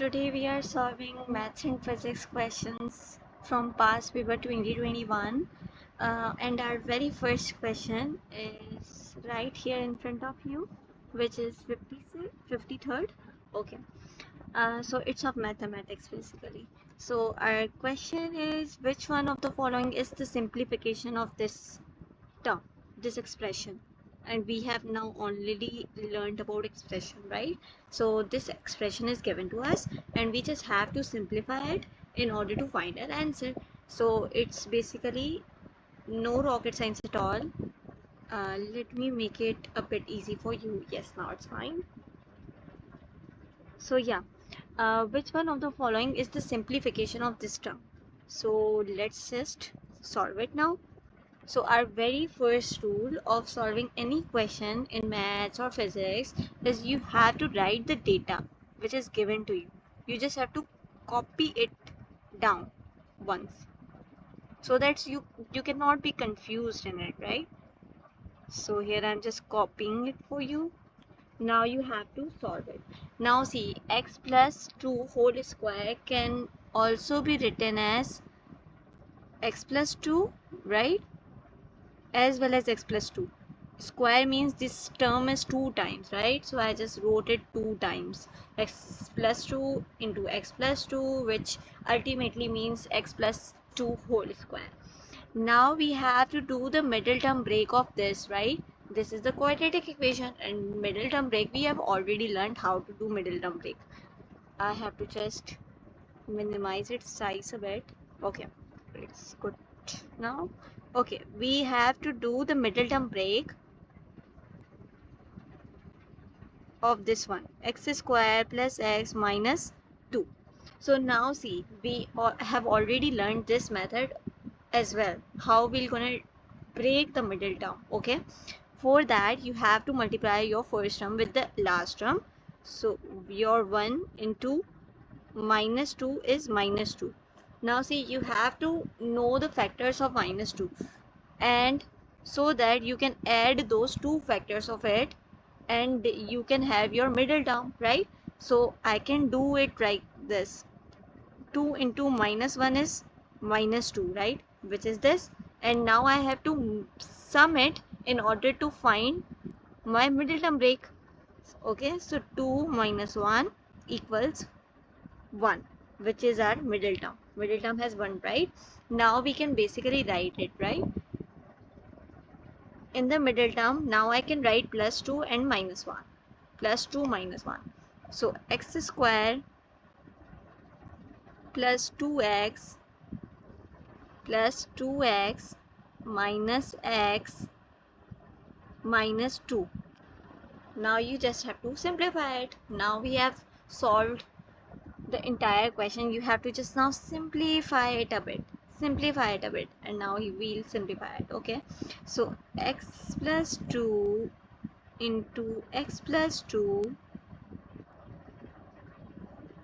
Today we are solving maths and physics questions from past paper 2021 and our very first question is right here in front of you, which is 53rd. Okay, so it's of mathematics basically. So our question is, which one of the following is the simplification of this term, this expression? And we have now already learned about expression, right? So this expression is given to us and we just have to simplify it in order to find an answer. So it's basically no rocket science at all. Let me make it a bit easy for you. Yes, now it's fine. So yeah, which one of the following is the simplification of this term? So let's just solve it now. So our very first rule of solving any question in maths or physics is you have to write the data which is given to you. You just have to copy it down once so that you cannot be confused in it, right? So here I'm just copying it for you. Now you have to solve it. Now see, x plus 2 whole square can also be written as x plus 2, right? As well as x plus 2. Square means this term is 2 times, right? So I just wrote it 2 times. X plus 2 into x plus 2, which ultimately means x plus 2 whole square. Now we have to do the middle term break of this, right? This is the quadratic equation, and middle term break we have already learned how to do middle term break. I have to just minimize its size a bit. Okay, it's good now. Okay, we have to do the middle term break of this one, x square plus x minus 2. So now see, we have already learned this method as well, how we're gonna break the middle term. Okay, for that you have to multiply your first term with the last term. So your 1 into minus 2 is minus 2. Now see, you have to know the factors of minus 2, and so that you can add those two factors of it and you can have your middle term, right? So I can do it like this. 2 into minus 1 is minus 2, right? Which is this. And now I have to sum it in order to find my middle term break. Okay, so 2 minus 1 equals 1, which is our middle term. Middle term has 1, right? Now we can basically write it, right? In the middle term, now I can write plus 2 and minus 1. Plus 2 minus 1. So x square plus 2x plus 2x minus x minus 2. Now you just have to simplify it. Now we have solved the entire question. You have to just now simplify it a bit. And now we'll simplify it. Okay, so x plus 2 into x plus 2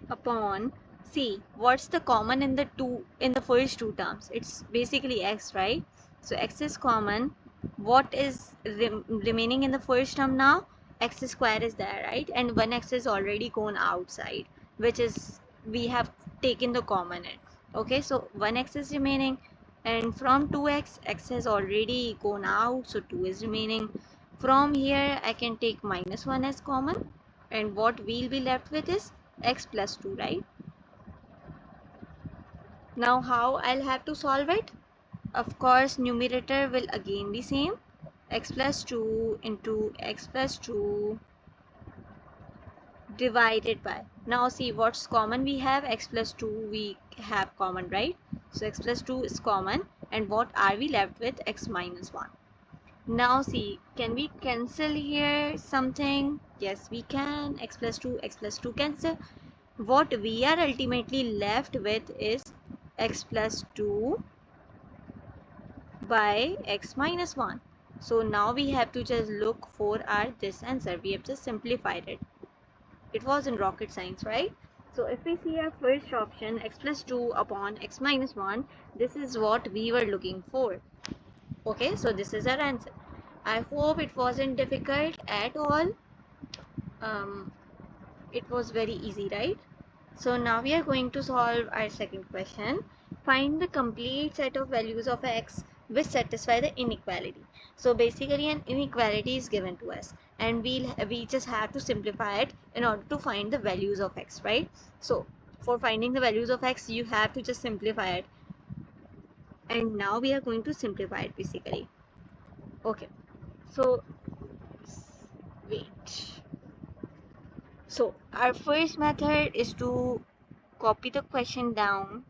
upon, see, what's the common in the first two terms? It's basically x, right? So x is common. What is remaining in the first term now? X square is there, right? And 1x is already gone outside, which is we have taken the common in. Okay, so 1x is remaining, and from 2x, x has already gone out, so 2 is remaining. From here I can take minus 1 as common, and what we'll be left with is x plus 2, right? Now how I'll have to solve it? Of course, numerator will again be same, x plus 2 into x plus 2 divided by, now see what's common we have, x plus 2 we have common, right? So x plus 2 is common, and what are we left with? X minus 1. Now see, can we cancel here something? Yes, we can. X plus 2 cancel. What we are ultimately left with is x plus 2 by x minus 1. So now we have to just look for our this answer. We have just simplified it. It was in rocket science, right? So if we see our first option, x plus 2 upon x minus 1, this is what we were looking for. Okay, so this is our answer. I hope it wasn't difficult at all. It was very easy, right? So now we are going to solve our second question. Find the complete set of values of x which satisfy the inequality. So basically an inequality is given to us and we just have to simplify it in order to find the values of x, right? So for finding the values of x, you have to just simplify it. And now we are going to simplify it basically. Okay, so wait. So our first method is to copy the question down.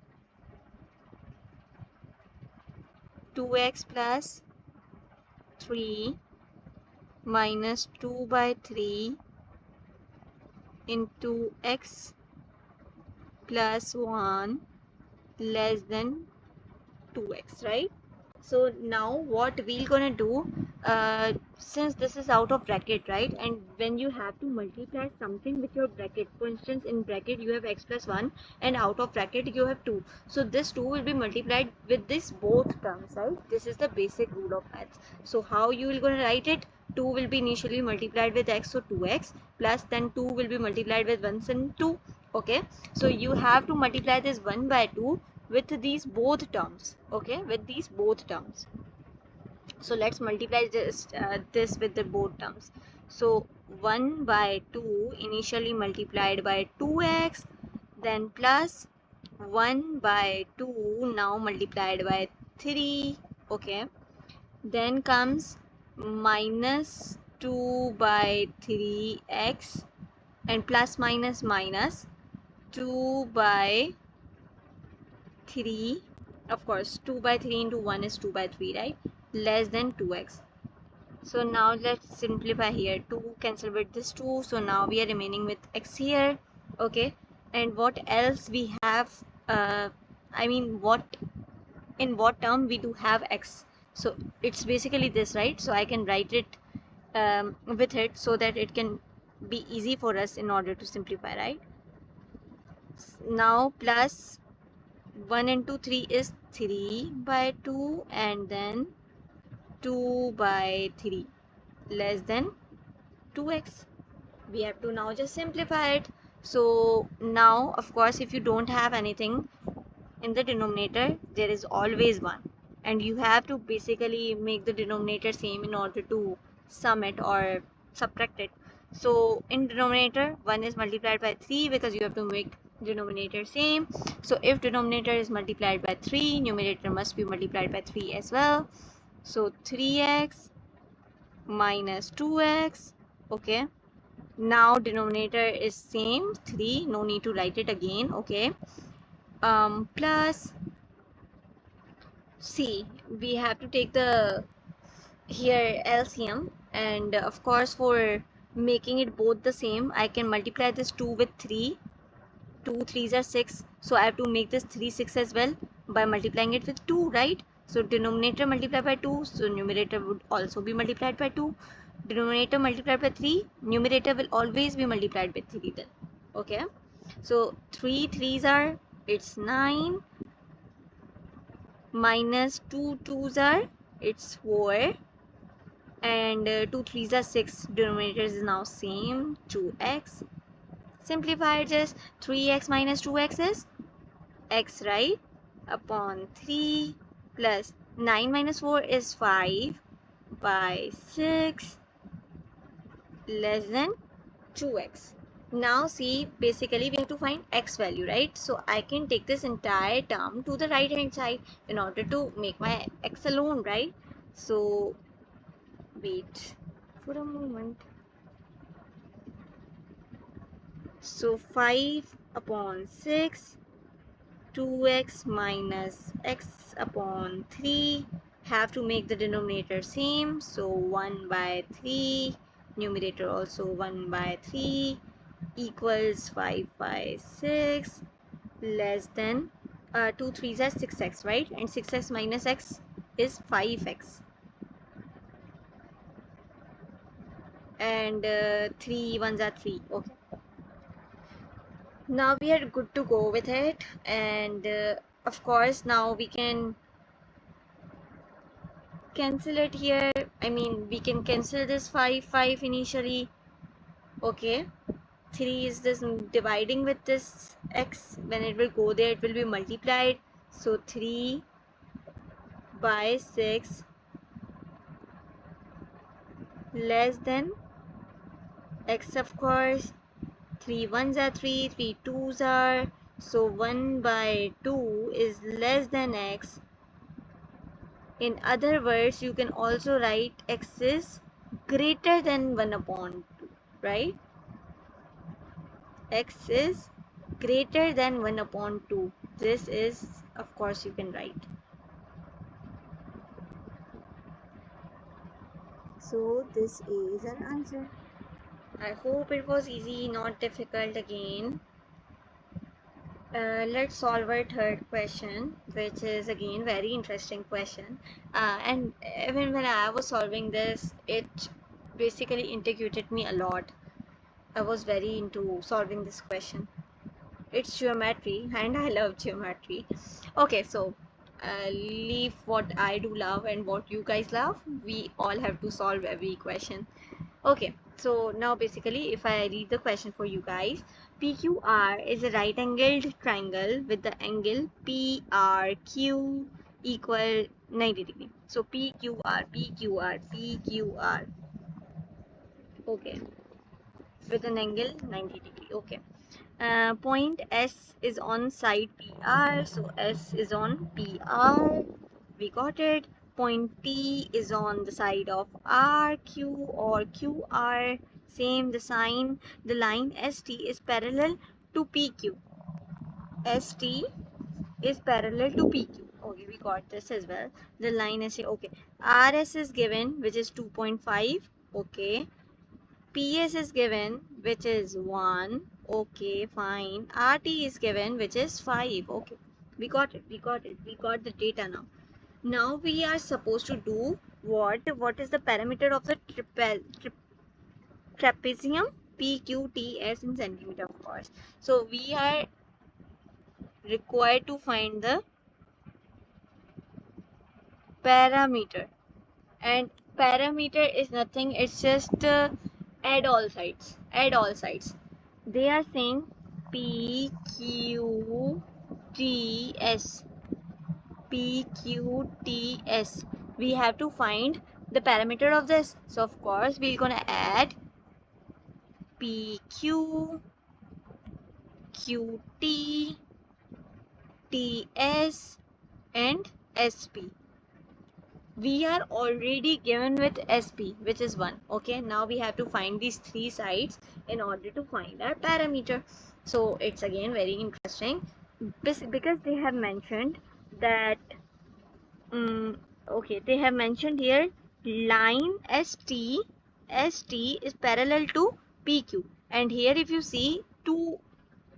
2x plus 3 minus 2 by 3 into x plus 1 less than 2x, right? So now what we're gonna do, since this is out of bracket, right, and when you have to multiply something with your bracket, for instance in bracket you have x plus 1 and out of bracket you have 2, so this 2 will be multiplied with this both terms, right? This is the basic rule of maths. So how you will gonna write it? 2 will be initially multiplied with x, so 2x, plus then 2 will be multiplied with 1 and 2. Okay, so you have to multiply this 1 by 2 with these both terms. Okay, with these both terms. So let's multiply this with the both terms. So 1 by 2 initially multiplied by 2x, then plus 1 by 2 now multiplied by 3. Okay, then comes minus 2 by 3x and plus minus minus 2 by 3, of course 2 by 3 into 1 is 2 by 3, right, less than 2x. So now let's simplify here. 2 cancel with this 2, so now we are remaining with x here. Okay, and what else we have, I mean what, in what term we do have x? So it's basically this, right? So I can write it with it so that it can be easy for us in order to simplify, right? Now plus 1 into 3 is 3 by 2 and then 2 by 3 less than 2x. We have to now just simplify it. So now of course if you don't have anything in the denominator, there is always 1 and you have to basically make the denominator same in order to sum it or subtract it. So in denominator 1 is multiplied by 3 because you have to make denominator same. So if denominator is multiplied by 3, numerator must be multiplied by 3 as well. So 3x minus 2x. Okay, now denominator is same 3, no need to write it again. Okay, plus c, we have to take the here LCM, and of course for making it both the same, I can multiply this 2 with 3. 2 3s are 6, so I have to make this 3 6 as well by multiplying it with 2, right? So denominator multiplied by 2, so numerator would also be multiplied by 2. Denominator multiplied by 3, numerator will always be multiplied by 3 then. Okay, so 3 3s are, it's 9, minus 2 2s are, it's 4, and 2 3s are 6, denominator is now same, 2x. Simplify just 3x minus 2x is x, right, upon 3 plus 9 minus 4 is 5 by 6 less than 2x. Now see, basically we have to find x value, right? So I can take this entire term to the right hand side in order to make my x alone, right? So wait for a moment. So 5 upon 6, 2x minus x upon 3, have to make the denominator same, so 1 by 3, numerator also 1 by 3, equals 5 by 6 less than 2 3s are 6x, right? And 6x minus x is 5x, and 3 1s are 3. Okay, now we are good to go with it, and of course now we can cancel it here. I mean we can cancel this 5 5 initially. Okay, 3 is this dividing with this x, when it will go there, it will be multiplied. So 3 by 6 less than x, of course. 3 ones are 3, 3 twos are, so 1 by 2 is less than x. In other words, you can also write x is greater than 1 upon 2, right? X is greater than 1 upon 2. This is, of course, you can write. So this is an answer. I hope it was easy, not difficult again. Let's solve our third question, which is again very interesting question. And even when I was solving this, it basically integrated me a lot. I was very into solving this question. It's geometry and I love geometry. Okay, so leave what I do love and what you guys love. We all have to solve every question. Okay, so now basically if I read the question for you guys, PQR is a right angled triangle with the angle PRQ equal 90 degree. So PQR, PQR, PQR. Okay, with an angle 90 degree. Okay. Point S is on side PR, so S is on PR. We got it. Point T is on the side of RQ or QR. Same the sign. The line ST is parallel to PQ. ST is parallel to PQ. Okay, we got this as well. The line ST. Okay. RS is given, which is 2.5. Okay. PS is given, which is 1. Okay, fine. RT is given, which is 5. Okay, we got it. We got it. We got the data now. Now we are supposed to do what? What is the parameter of the trapezium? PQTS in centimeter, of course. So we are required to find the parameter. And parameter is nothing, it's just add all sides. Add all sides. They are saying PQTS. PQTS. We have to find the parameter of this. So of course we're gonna add PQ, QT, TS and SP. We are already given with SP, which is 1. Okay, now we have to find these 3 sides in order to find our parameter. So it's again very interesting because they have mentioned that okay, they have mentioned here line ST is parallel to PQ, and here if you see 2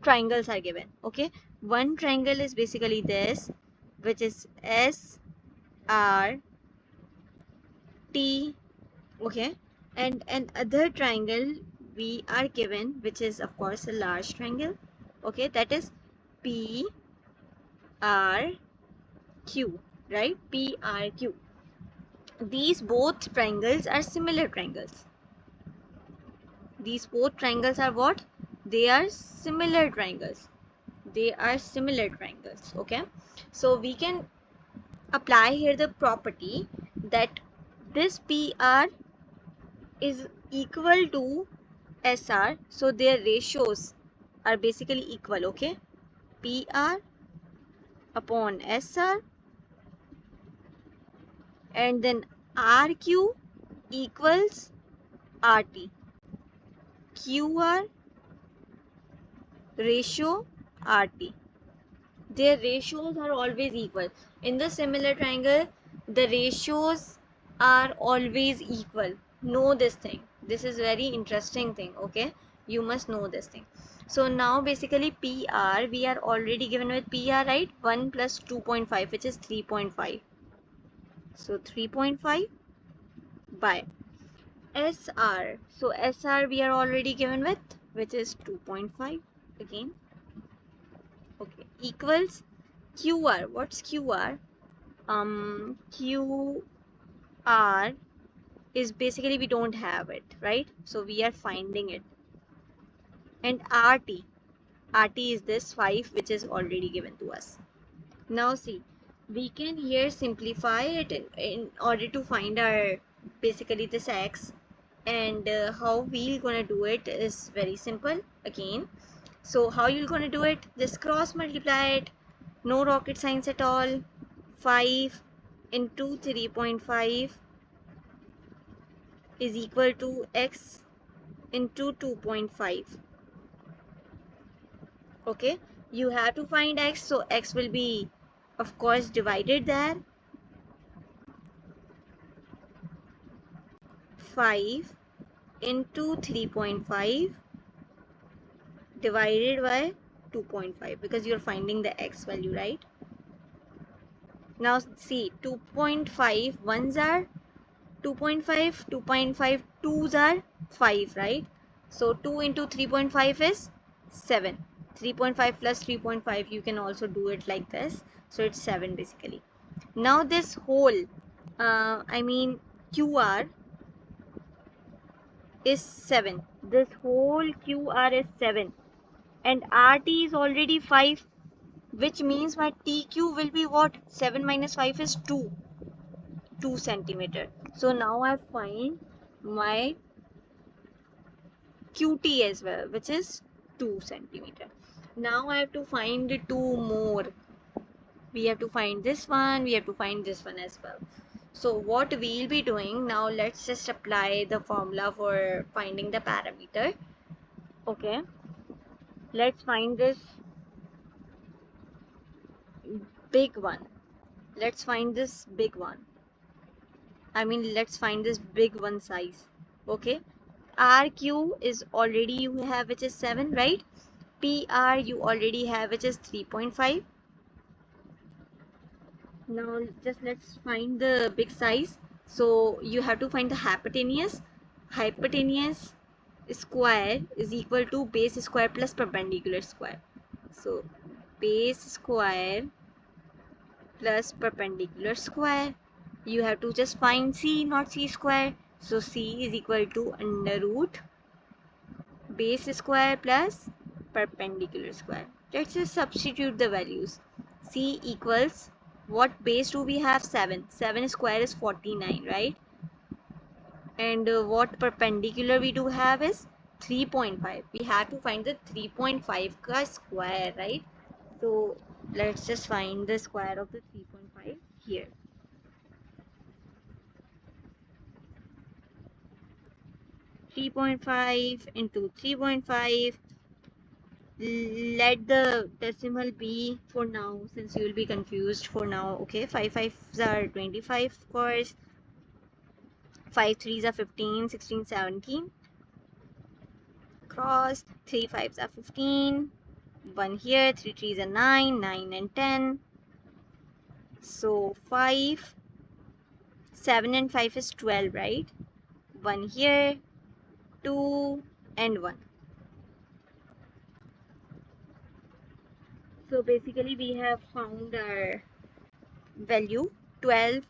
triangles are given. Okay, one triangle is basically this, which is SRT. Okay, and other triangle we are given, which is of course a large triangle. Okay, that is PRQ, right? PRQ. These both triangles are similar triangles. These both triangles are what? They are similar triangles. They are similar triangles. Okay, so we can apply here the property that this PR is equal to SR, so their ratios are basically equal. Okay, PR upon SR, and then RQ equals RT. QR ratio RT. Their ratios are always equal. In the similar triangle, the ratios are always equal. Know this thing. This is very interesting thing. Okay, you must know this thing. So now basically PR, we are already given with PR, right? 1 plus 2.5, which is 3.5. So 3.5 by SR. So SR we are already given with, which is 2.5 again. Okay, equals QR. What's QR? QR is basically we don't have it, right? So we are finding it. And RT. RT is this 5 which is already given to us. Now see, we can here simplify it in order to find our basically this x, and how we're gonna do it is very simple again. So how you're gonna do it, just cross multiply it, no rocket science at all. 5 into 3.5 is equal to x into 2.5. Okay, you have to find x, so x will be of course divided there. 5 into 3.5 divided by 2.5, because you're finding the x value, right? Now see, 2.5 ones are 2.5, 2.5 twos are 5, right? So 2 into 3.5 is 7. 3.5 plus 3.5, you can also do it like this. So it's 7 basically. Now this whole, QR is 7. This whole QR is 7. And RT is already 5. Which means my TQ will be what? 7 minus 5 is 2 centimeter. So now I find my QT as well, which is 2 centimeter. Now I have to find 2 more. We have to find this one, we have to find this one as well. So what we'll be doing now, let's just apply the formula for finding the parameter. Okay, let's find this big one. Let's find this big one. Let's find this big one size. Okay, RQ is already you have, which is 7, right? PR you already have, which is 3.5. Now just let's find the big size. So you have to find the hypotenuse. Hypotenuse square is equal to base square plus perpendicular square. So base square plus perpendicular square. You have to just find C, not C square. So C is equal to under root base square plus perpendicular square. Let's just substitute the values. C equals, what base do we have? 7. 7 square is 49, right? And what perpendicular we do have is 3.5. We have to find the 3.5 square, right? So let's just find the square of the 3.5 here. 3.5 into 3.5. Let the decimal be for now, since you will be confused for now. Okay, 5 5s are 25, of course. 5 3s are 15, 16, 17. Cross. 3 5s are 15. 1 here. 3 3s are 9, 9 and 10. So 5, 7 and 5 is 12, right? 1 here, 2 and 1. So basically we have found our value 12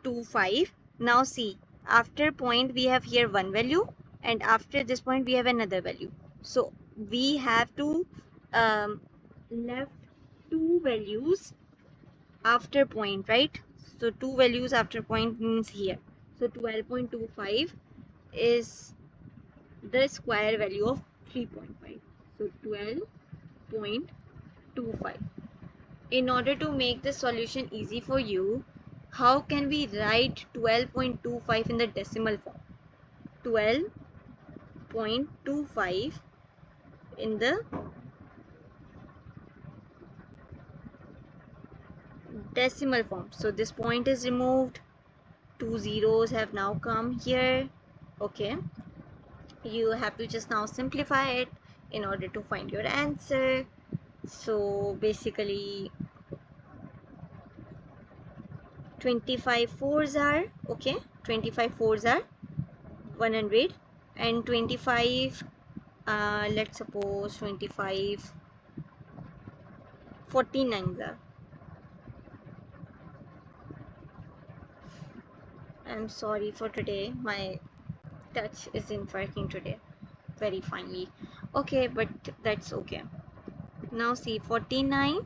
to 5. Now see, after point we have here one value, and after this point we have another value. So we have to left two values after point, right? So two values after point means here. So 12.25 is the square value of 3.5. So 12.25. In order to make the solution easy for you, how can we write 12.25 in the decimal form? 12.25 in the decimal form. So this point is removed. 2 zeros have now come here. Okay. You have to just now simplify it in order to find your answer. So basically 25 fours are, okay, 25 fours are 100, and 25, let's suppose 25 49s are. I'm sorry for today, my touch isn't working today very finely. Okay, but that's okay. Now see, 49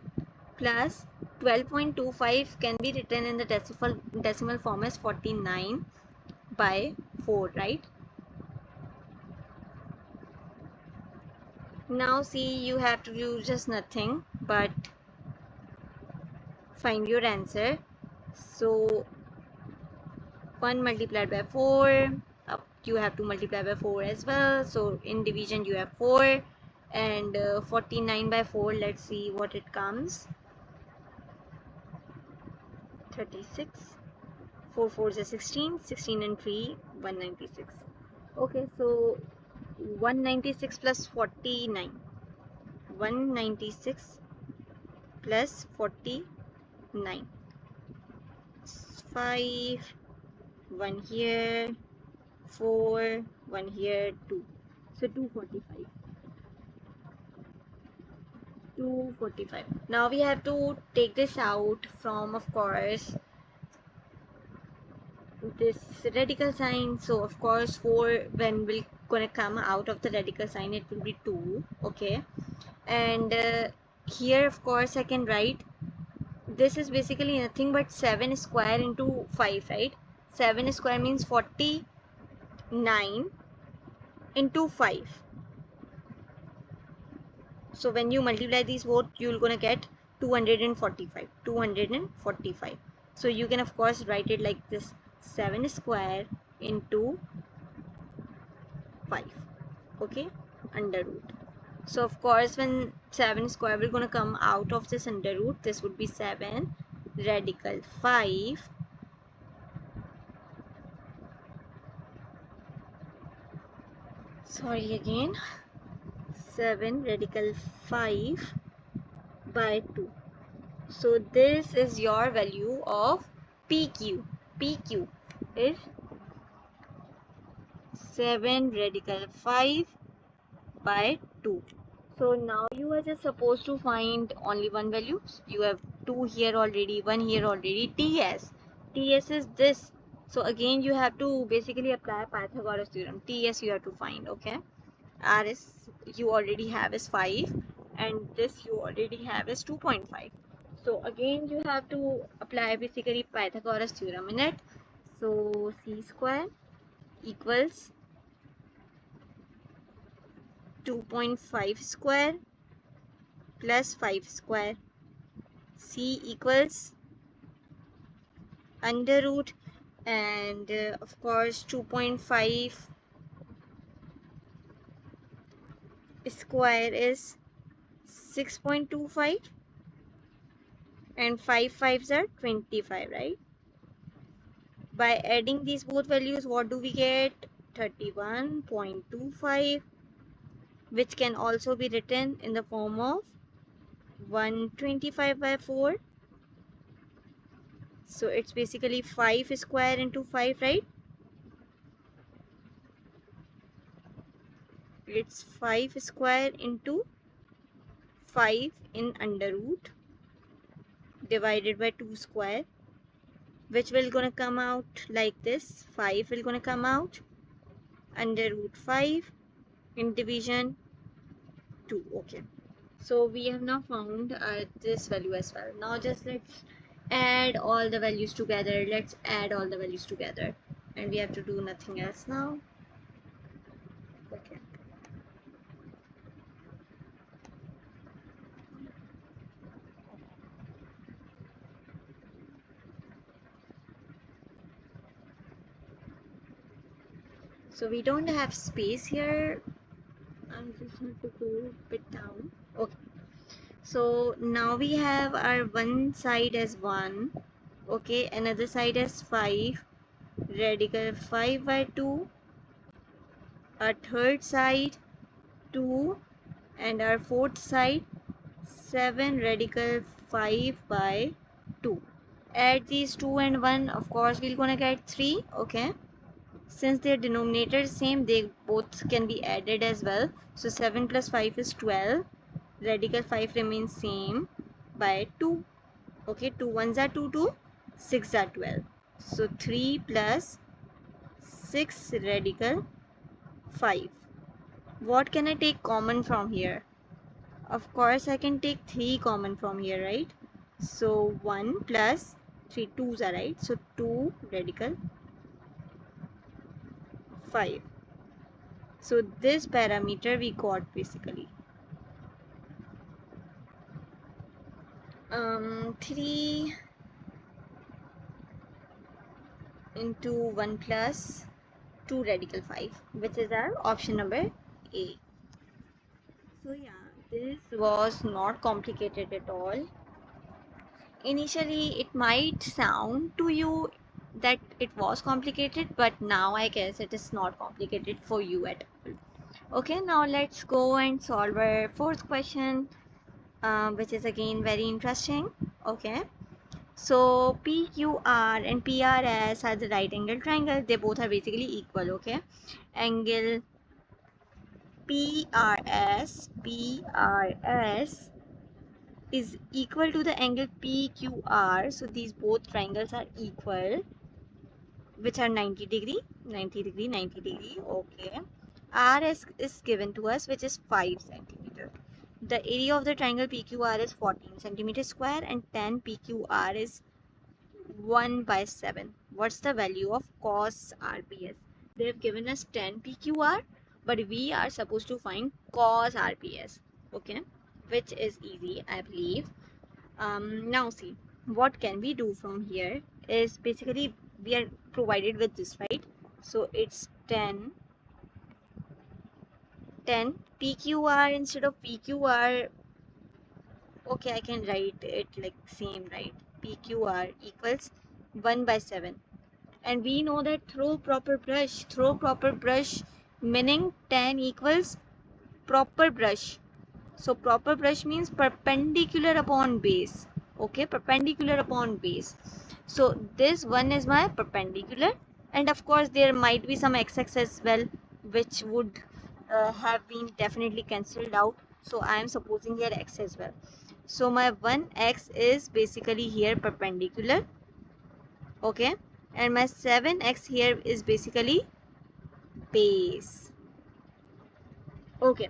plus 12.25 can be written in the decimal form as 49 by 4, right? Now see, you have to do just nothing but find your answer. So 1 multiplied by 4, you have to multiply by 4 as well. So in division you have 4, and 49 by 4, let's see what it comes. 36, 4 4s are 16, 16 and 3, 196. Okay, so 196 plus 49, 196 plus 49, 5, 1 here, 4, 1 here, 2. So 245. 245. Now we have to take this out from, of course, this radical sign. So of course 4, when we're gonna come out of the radical sign, it will be 2. Okay, and here of course I can write, this is basically nothing but 7 square into 5, right? 7 square means 49 into 5. So when you multiply these both, you're gonna get 245. 245. So you can of course write it like this: 7 square into 5. Okay, under root. So of course when 7 square will gonna come out of this under root, this would be 7 radical 5 sorry again 7 radical 5 by 2. So this is your value of PQ. PQ is 7 radical 5 by 2. So now you are just supposed to find only one value. You have 2 here already, 1 here already. TS. TS is this. So again you have to basically apply Pythagoras theorem. TS you have to find, okay? RS you already have is 5, and this you already have is 2.5. So again you have to apply basically Pythagoras theorem in it. So c square equals 2.5 square plus 5 square. C equals under root, and of course 2.5 square is 6.25, and 5 5s are 25, right? By adding these both values, what do we get? 31.25, which can also be written in the form of 125 by 4. So it's basically 5 square into 5, right? It's 5 square into 5 in under root divided by 2 square, which will gonna come out like this. 5 will gonna come out under root 5 in division 2. Okay, so we have now found this value as well. Now just let's add all the values together. Let's add all the values together, and we have to do nothing else now. Okay, so we don't have space here. I just have to go a bit down. Okay, so now we have our one side as 1, okay, another side as 5 radical 5 by 2, our third side 2, and our fourth side 7 radical 5 by 2. Add these 2 and 1, of course we're gonna get 3. Okay, since their denominator is same, they both can be added as well. So 7 plus 5 is 12, radical 5 remains same by 2. Okay, 2 1s are 2, 2, 6 are 12. So 3 plus 6 radical 5. What can I take common from here? Of course, I can take 3 common from here, right? So 1 plus 3 2s are right. So 2 radical 5. So this parameter we got basically 3 into 1 plus 2 radical 5, which is our option number A. So yeah, this was not complicated at all. Initially, it might sound to you that it was complicated, but now I guess it is not complicated for you at all. Okay, now let's go and solve our fourth question, which is again very interesting. Okay, so PQR and PRS are the right angle triangle. They both are basically equal. Okay, angle PRS is equal to the angle PQR. So these both triangles are equal, which are 90 degree, 90 degree, 90 degree. Okay. RS is given to us, which is 5 centimeter. The area of the triangle PQR is 14 centimeter square and 10 PQR is 1 by 7. What's the value of cos RPS? They have given us 10 PQR, but we are supposed to find cos RPS. Okay, which is easy, I believe. Now see, what can we do from here is basically we are provided with this, right? So it's 10 PQR instead of PQR. Okay, I can write it like same, right? PQR equals 1 by 7. And we know that throw proper brush meaning 10 equals proper brush. So proper brush means perpendicular upon base. Okay, perpendicular upon base. So this one is my perpendicular, and of course there might be some x-axis as well, which would have been definitely cancelled out. So I am supposing here x as well. So my 1x is basically here perpendicular. Okay, and my 7x here is basically base. Okay,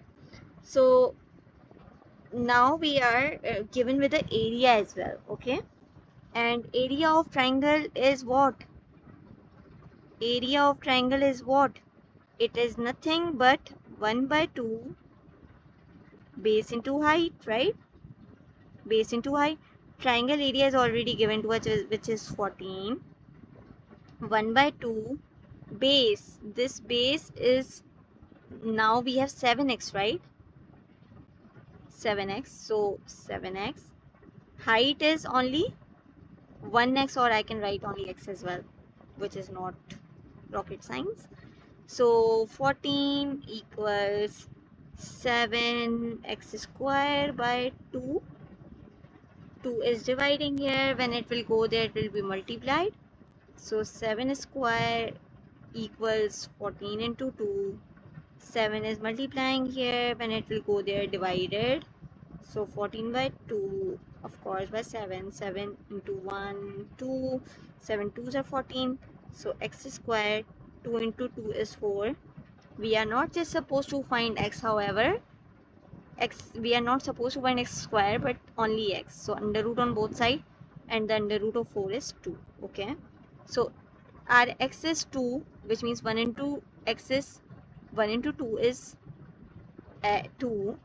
so now we are given with the area as well. Okay, and area of triangle is what? Area of triangle is what? It is nothing but 1 by 2 base into height, right? Base into height. Triangle area is already given to us, which is 14. 1 by 2 base. This base is, now we have 7x, right? 7x. So 7x. Height is only 1x, or I can write only x as well, which is not rocket science. So 14 equals 7x square by 2. 2 is dividing here. When it will go there, it will be multiplied. So 7 square equals 14 into 2. 7 is multiplying here. When it will go there, divided. So 14 by 2, of course, by 7. 7 into 1, 2. 7 2s are 14. So x squared, 2 into 2 is 4. We are not just supposed to find x, however. We are not supposed to find x square, but only x. So under root on both sides, and the under root of 4 is 2. Okay. So our x is 2, which means 1 into x is 1 into 2 is 2.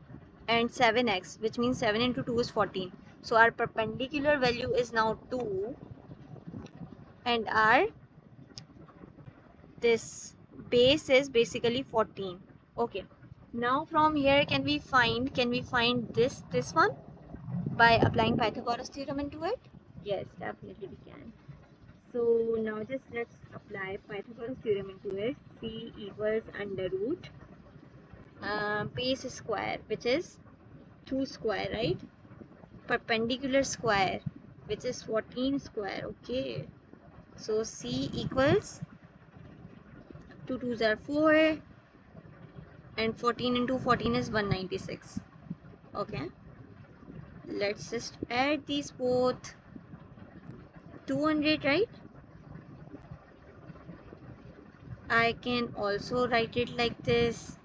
And 7x, which means 7 into 2 is 14. So our perpendicular value is now 2, and our this base is basically 14. Okay, now from here can we find this one by applying Pythagoras theorem into it? Yes, definitely we can. So now just let's apply Pythagoras theorem into it. C equals under root base square, which is 2 square, right? Perpendicular square, which is 14 square. Okay, so C equals 2 2s are 4, and 14 into 14 is 196. Okay, let's just add these both. 200, right? I can also write it like this: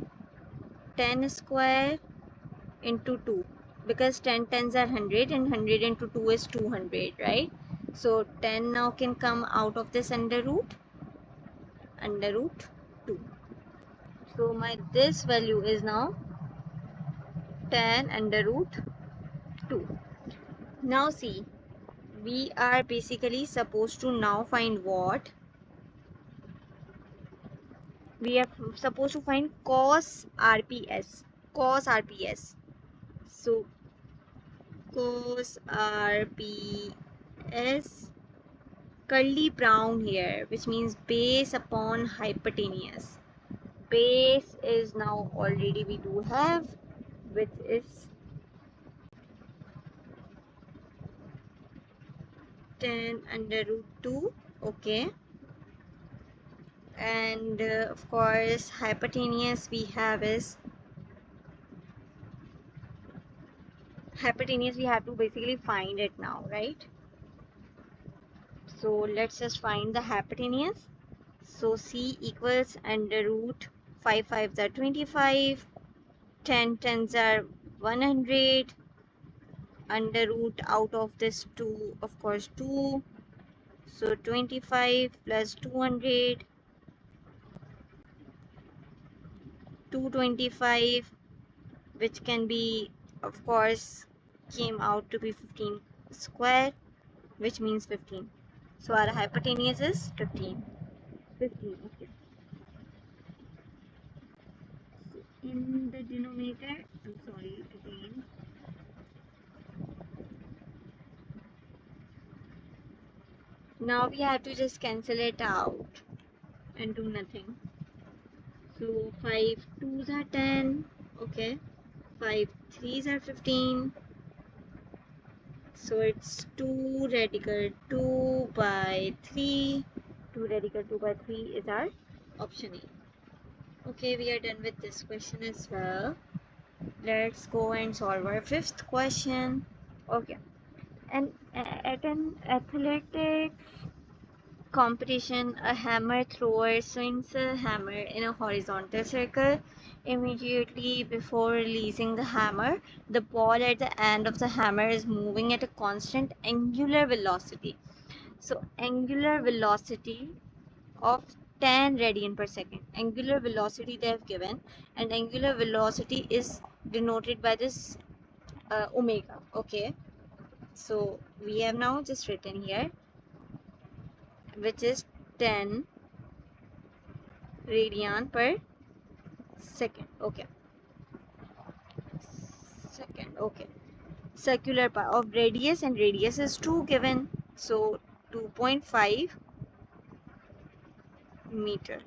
10 square into 2. because 10 tens are 100 and 100 into 2 is 200, right? So 10 now can come out of this under root 2. So my this value is now 10 under root 2. Now see, we are basically supposed to now find what? We are supposed to find cos RPS. Cos RPS. So cos RPS curly brown here, which means base upon hypotenuse. Base is now already we do have, which is 10 under root 2. Okay. And of course hypotenuse we have is hypotenuse, we have to basically find it now, right? So let's just find the hypotenuse. So C equals under root 5 5s are 25, 10 10s are 100, under root out of this 2, of course 2, so 25 plus 200, 225, which can be, of course, came out to be 15 square, which means 15. So our hypotenuse is 15. Okay. In the denominator, I'm sorry again. Now we have to just cancel it out and do nothing. So 5 2s are 10. Okay. 5 3s are 15. So it's 2 radical 2 by 3. 2 radical 2 by 3 is our option A. Okay, we are done with this question as well. Let's go and solve our fifth question. Okay. And at an athletics competition, a hammer thrower swings a hammer in a horizontal circle. Immediately before releasing the hammer, the ball at the end of the hammer is moving at a constant angular velocity. So angular velocity of 10 radian per second. Angular velocity they have given, and angular velocity is denoted by this omega. Okay, so we have now just written here, which is 10 radian per second. Okay, okay. Circular part of radius, and radius is 2 given, so 2.5 meter.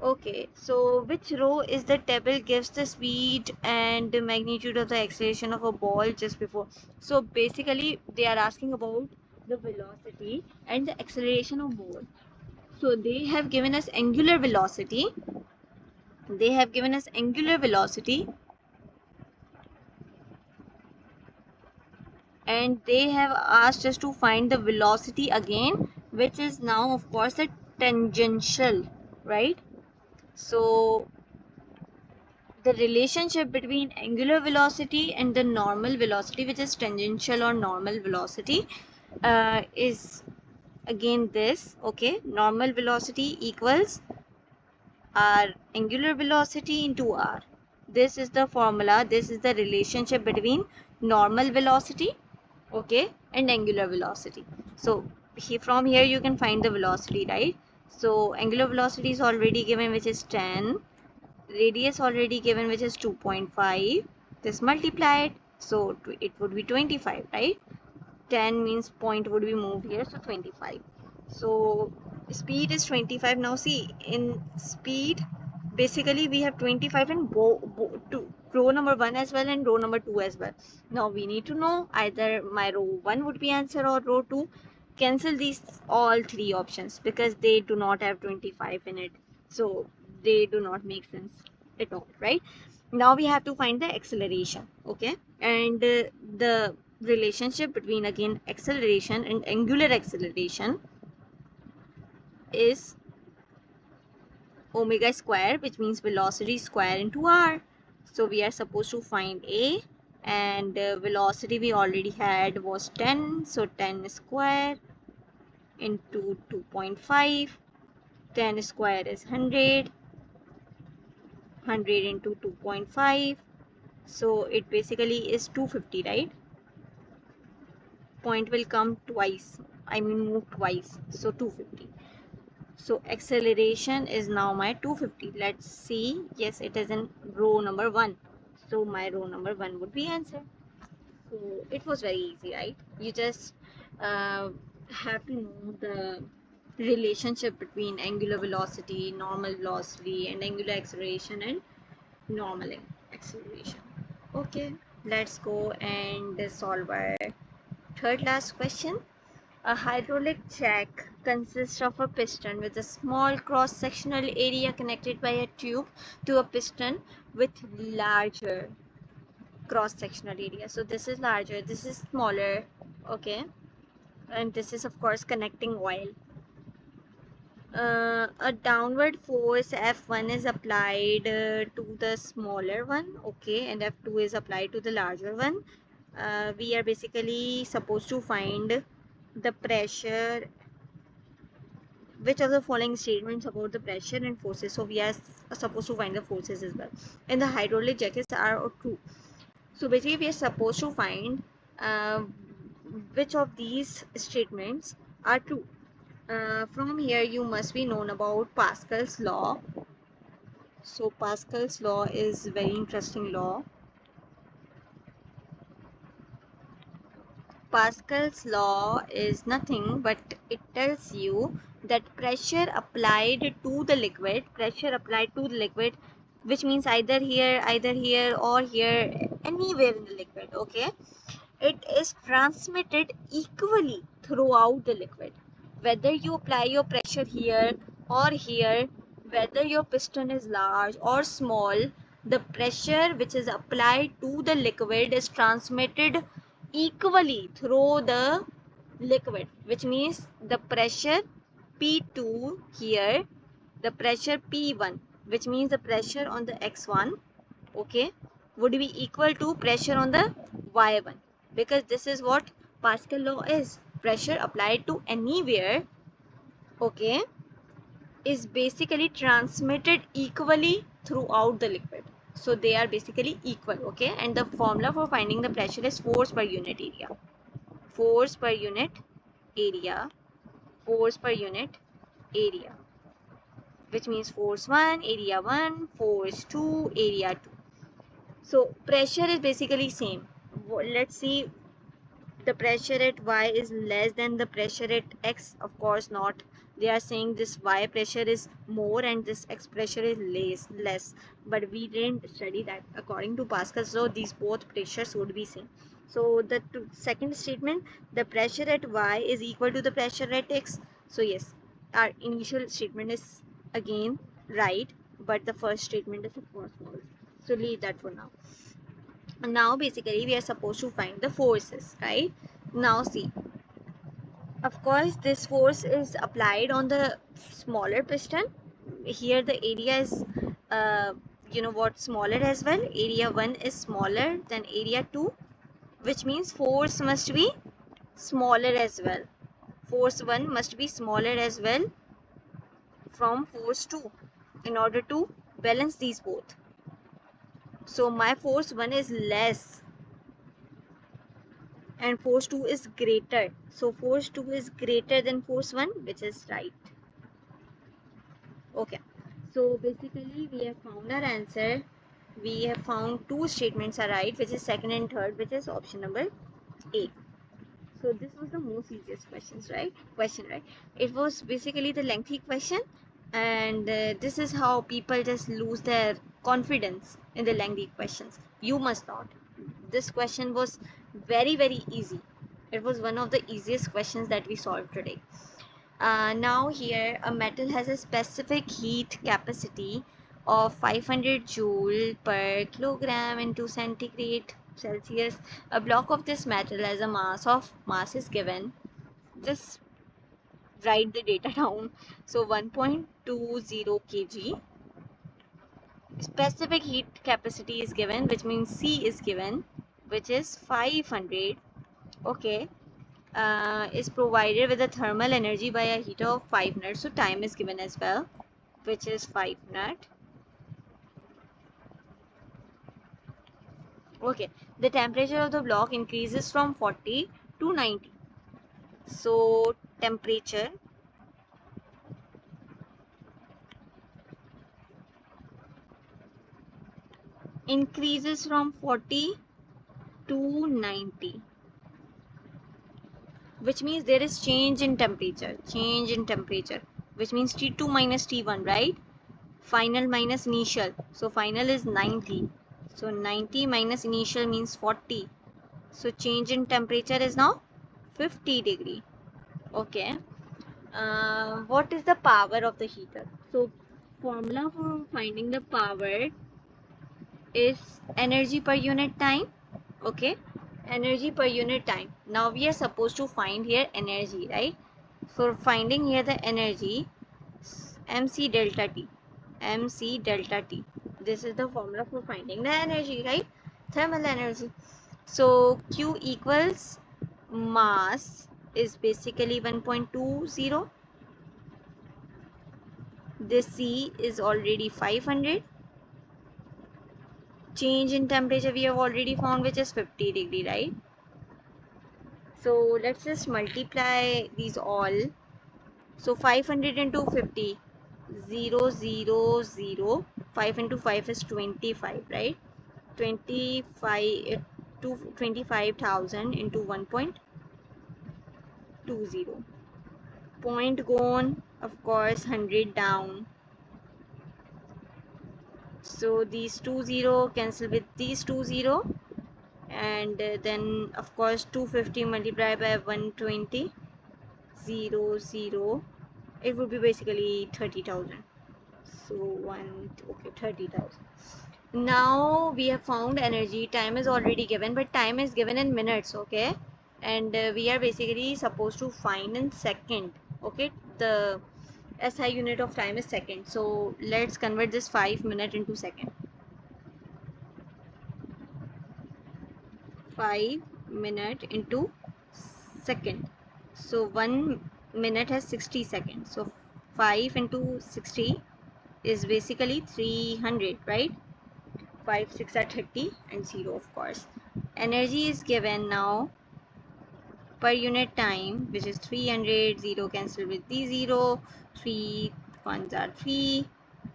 Okay, so which row is the table gives the speed and the magnitude of the acceleration of a ball just before? So basically they are asking about the velocity and the acceleration of ball. So they have given us angular velocity. They have given us angular velocity, and they have asked us to find the velocity again, which is now of course a tangential, right? So the relationship between angular velocity and the normal velocity, which is tangential or normal velocity, is again this. Okay, normal velocity equals r angular velocity into r. This is the formula, this is the relationship between normal velocity, okay, and angular velocity. So from here you can find the velocity, right? So angular velocity is already given, which is 10, radius already given, which is 2.5, this multiplied, so it would be 25, right? 10 means point would be moved here, so 25. So speed is 25. Now see, in speed basically we have 25 in row number 1 as well and row number 2 as well. Now we need to know either my row 1 would be answer or row 2. Cancel these all three options because they do not have 25 in it, so they do not make sense at all, right? Now we have to find the acceleration. Okay, and the relationship between again acceleration and angular acceleration is omega square, which means velocity square into r. So we are supposed to find A and velocity we already had was 10, so 10 square into 2.5, 10 square is 100, 100 into 2.5, so it basically is 250, right? Point will come twice, I mean move twice, so 250. So acceleration is now my 250. Let's see. Yes, it is in row number 1. So my row number 1 would be answer. So it was very easy, right? You just have to know the relationship between angular velocity, normal velocity, and angular acceleration and normal acceleration. Okay, let's go and solve our third last question. A hydraulic jack consists of a piston with a small cross-sectional area connected by a tube to a piston with larger cross-sectional area. So this is larger, this is smaller, okay, and this is of course connecting oil. A downward force F1 is applied to the smaller one, okay, and F2 is applied to the larger one. We are basically supposed to find the pressure. Which of the following statements about the pressure and forces? So we are supposed to find the forces as well. And the hydraulic jackets are true. So basically we are supposed to find uh, which of these statements are true. From here you must be known about Pascal's law. So Pascal's law is very interesting law. Pascal's law is nothing but it tells you that pressure applied to the liquid, which means either here or here, anywhere in the liquid, okay, it is transmitted equally throughout the liquid. Whether you apply your pressure here or here, whether your piston is large or small, the pressure which is applied to the liquid is transmitted equally through the liquid, which means the pressure P2 here, the pressure P1, which means the pressure on the X1, okay, would be equal to pressure on the Y1, because this is what Pascal law is. Pressure applied to anywhere, okay, is basically transmitted equally throughout the liquid. So they are basically equal, okay, and the formula for finding the pressure is force per unit area. Force per unit area, force per unit area, which means force 1, area 1, force 2, area 2. So pressure is basically same. Let's see, the pressure at Y is less than the pressure at X. Of course not. They are saying this Y pressure is more and this X pressure is less. But we didn't study that. According to Pascal's law, these both pressures would be same. So the second statement, the pressure at Y is equal to the pressure at X. So yes, our initial statement is again right, but the first statement is of course false. So leave that for now. Now basically we are supposed to find the forces, right? Now see, of course this force is applied on the smaller piston. Here the area is you know what, smaller as well. Area 1 is smaller than area 2, which means force must be smaller as well. Force 1 must be smaller as well from force 2 in order to balance these both. So my force 1 is less and force 2 is greater. So force 2 is greater than force 1, which is right. Okay. So basically we have found our answer. We have found two statements are right, which is second and third, which is option number A. So this was the most easiest questions, right? It was basically the lengthy question, and this is how people just lose their confidence in the lengthy questions. You must not. This question was very easy. It was one of the easiest questions that we solved today. Now here a metal has a specific heat capacity of 500 joule per kilogram into centigrade Celsius. A block of this metal has a mass is given. Just write the data down. So 1.20 kg. Specific heat capacity is given, which means C is given. which is 500, okay, is provided with a thermal energy by a heater of 5 minutes. So time is given as well, which is 5 minutes. Okay, the temperature of the block increases from 40 to 90. So temperature increases from 40 to 90, which means there is change in temperature, which means T2 minus T1, right? Final minus initial. So final is 90. So 90 minus initial means 40. So change in temperature is now 50 degree. Okay. What is the power of the heater? So formula for finding the power is energy per unit time. Okay, energy per unit time. Now we are supposed to find here energy, right? For finding here the energy, mc delta t, this is the formula for finding the energy, right? Thermal energy. So q equals mass is basically 1.20. This c is already 500. Change in temperature we have already found, which is 50 degree, right? So let's just multiply these all. So 500 into 50, 0, 0, 0. 5 into 5 is 25, right? 25 to 25,000 into 1.20. Point gone, of course, 100 down. So these 20 cancel with these 20. And then of course 250 multiplied by 120, 0, 0, it would be basically 30,000. So okay, 30,000. Now we have found energy. Time is already given, but time is given in minutes, okay? And we are basically supposed to find in second, okay? The SI unit of time is second. So let's convert this 5 minutes into second. 5 minutes into second. So 1 minute has 60 seconds. So 5 into 60 is basically 300, right? 5 6 are 30 and 0, of course. Energy is given now per unit time, which is 300. 0 cancel with the 0. 3 ones are 3.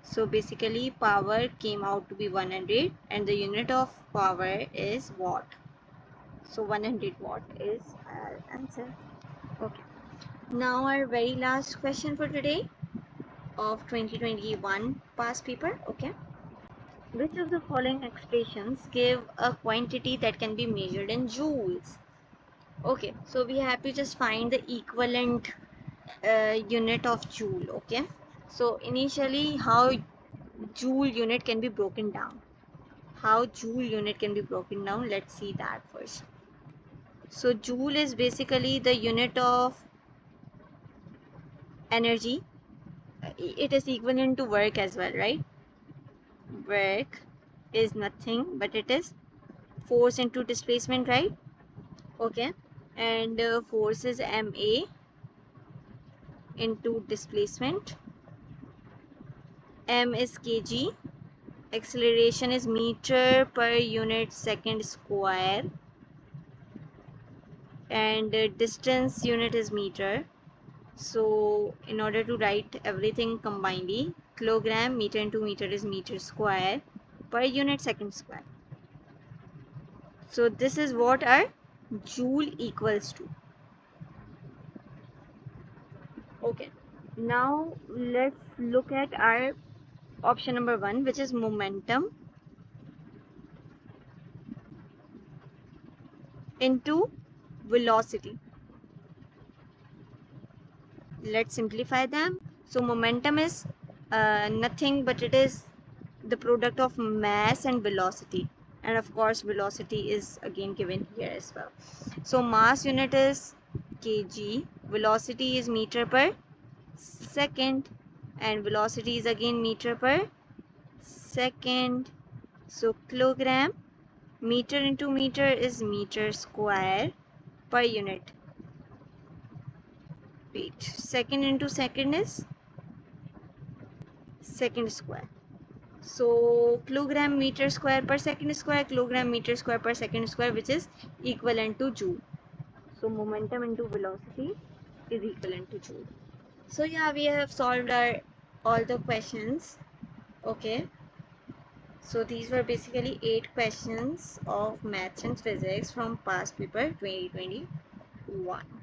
So basically power came out to be 100, and the unit of power is watt. So 100 watt is our answer. Okay. Now our very last question for today of 2021 past paper. Okay. Which of the following expressions give a quantity that can be measured in joules? Okay, so we have to just find the equivalent unit of joule. Okay, so initially how joule unit can be broken down. Let's see that first. So joule is basically the unit of energy. It is equivalent to work as well, right? Work is nothing but it is force into displacement, right? Okay, and force is ma into displacement. M is kg. Acceleration is meter per unit second square, and distance unit is meter. So in order to write everything combinedly, kilogram meter into meter is meter square per unit second square. So this is what our joule equals to. Okay, now let's look at our option number 1, which is momentum into velocity. Let's simplify them. So momentum is nothing but it is the product of mass and velocity, and of course velocity is again given here as well. So mass unit is kg, velocity is meter per second, and velocity is again meter per second. So kilogram Meter into meter is meter square per unit. Wait, second into second is second square. So kilogram meter square per second square, kilogram meter square per second square, which is equivalent to joule. So momentum into velocity is equivalent to joule. So yeah, we have solved all the questions. Okay. So these were basically 8 questions of maths and physics from past paper 2021.